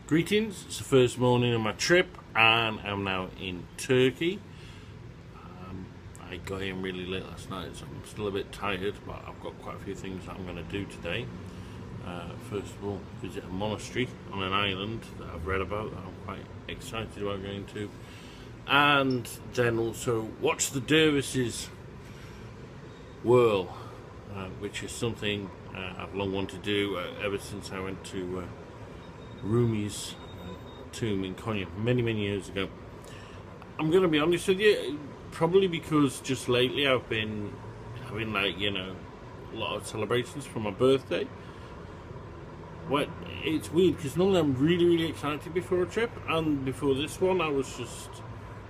Greetings, it's the first morning of my trip and I'm now in Turkey. I got in really late last night, so I'm still a bit tired, but I've got quite a few things that I'm going to do today. First of all, visit a monastery on an island that I've read about that I'm quite excited about going to. And then also watch the dervishes whirl, which is something I've long wanted to do ever since I went to Rumi's tomb in Konya many years ago. I'm going to be honest with you, probably because just lately I've been having a lot of celebrations for my birthday. Well, it's weird because normally I'm really excited before a trip, and before this one I was just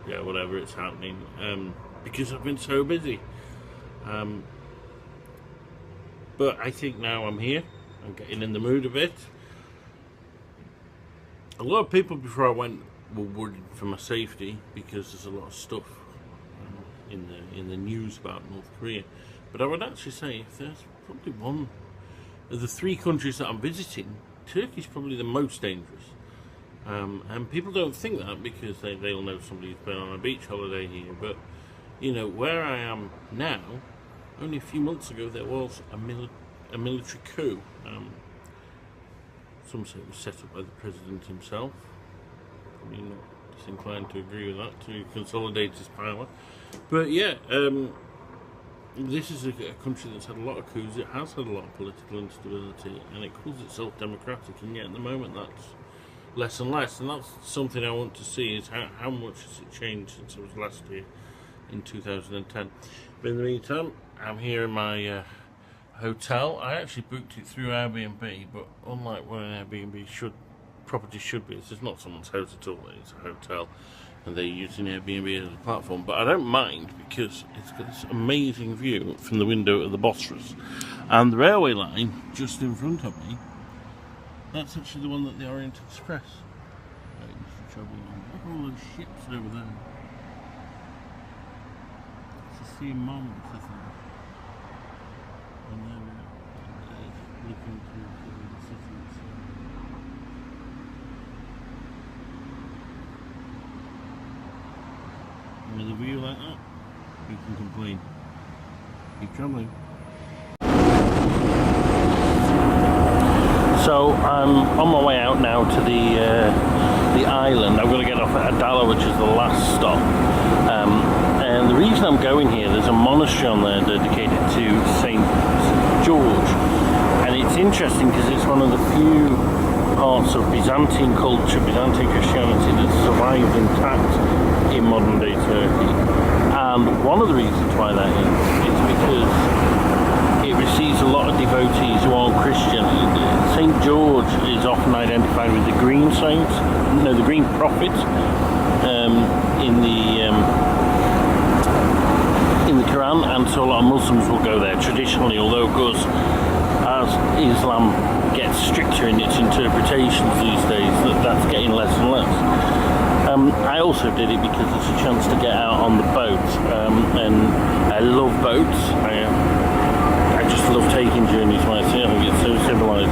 whatever, it's happening, because I've been so busy. But I think now I'm here, I'm getting in the mood a bit. A lot of people before I went were worried for my safety because there's a lot of stuff in the news about North Korea. But I would actually say if there's probably one of the three countries that I'm visiting, Turkey's probably the most dangerous. And people don't think that because they'll know somebody who's been on a beach holiday here. But where I am now, only a few months ago there was a military coup. Some say it was set up by the president himself. Probably not disinclined to agree with that, to consolidate his power. But this is a country that's had a lot of coups. It has had a lot of political instability, and it calls itself democratic, and yet at the moment that's less and less. And that's something I want to see, is how much has it changed since I was last here in 2010. But in the meantime, I'm here in my hotel. I actually booked it through Airbnb, but unlike what an Airbnb property should be, it's not someone's house at all. It's a hotel, and they're using Airbnb as a platform. But I don't mind because it's got this amazing view from the window of the Bosphorus, and the railway line just in front of me. That's actually the one that the Orient Express used to travel on. Look at all those ships over there. It's a sea moment, I think. And then looking to the city itself. And with a view like that, you can complain. Keep travelling. So I'm on my way out now to the island. I'm going to get off at Adala, which is the last stop. And the reason I'm going here, there's a monastery on there dedicated to St. George, and it's interesting because it's one of the few parts of Byzantine culture, Byzantine Christianity, that's survived intact in modern day Turkey. And one of the reasons why that is because it receives a lot of devotees who aren't Christian. St. George is often identified with the green saint, the green prophet, in the Quran, and so a lot of Muslims will go there traditionally, although of course as Islam gets stricter in its interpretations these days, that's getting less and less. I also did it because it's a chance to get out on the boat, and I love boats. I just love taking journeys when I see it. I think it's so civilized.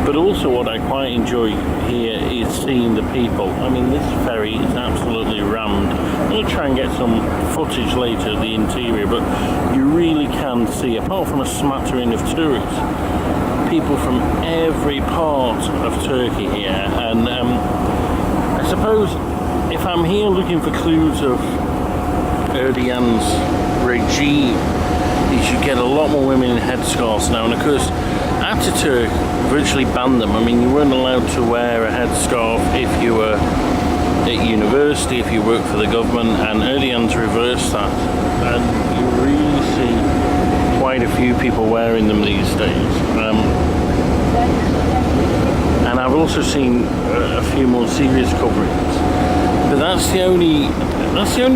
But also what I quite enjoy here is seeing the people. I mean, this ferry is absolutely rammed. I'm going to try and get some footage later of the interior, but you really can see, apart from a smattering of tourists, people from every part of Turkey here. And I suppose if I'm here looking for clues of Erdogan's regime, you should get a lot more women in headscarves now. And of course, Ataturk virtually banned them. I mean, you weren't allowed to wear a headscarf if you were at university, if you worked for the government, and Erdogan's reversed that. And you really see quite a few people wearing them these days. And I've also seen a few more serious coverings. But that's the only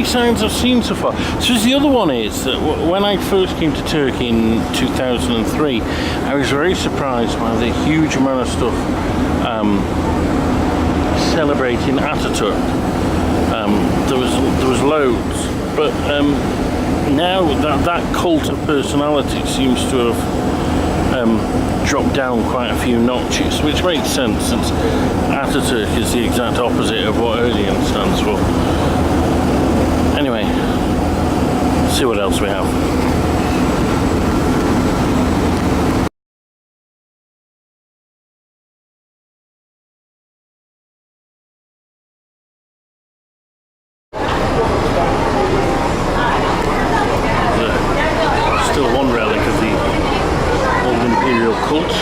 signs I've seen so far. So the other one is that when I first came to Turkey in 2003, I was very surprised by the huge amount of stuff celebrating Ataturk. There was loads, but now that cult of personality seems to have dropped down quite a few notches, which makes sense since Ataturk is the exact opposite of what Erdogan stands for. Anyway, let's see what else we have. Still one relic of the old imperial cult.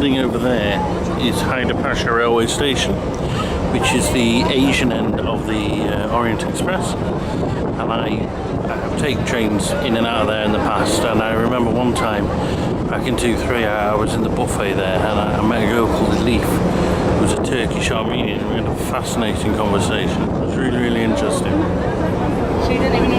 Over there is Haida Pasha railway station, which is the Asian end of the Orient Express, and I take trains in and out of there in the past. And I remember one time back in 2003 I was in the buffet there, and I met a girl called Elif, who was a Turkish Armenian. We had a fascinating conversation. It was really, really interesting. She didn't even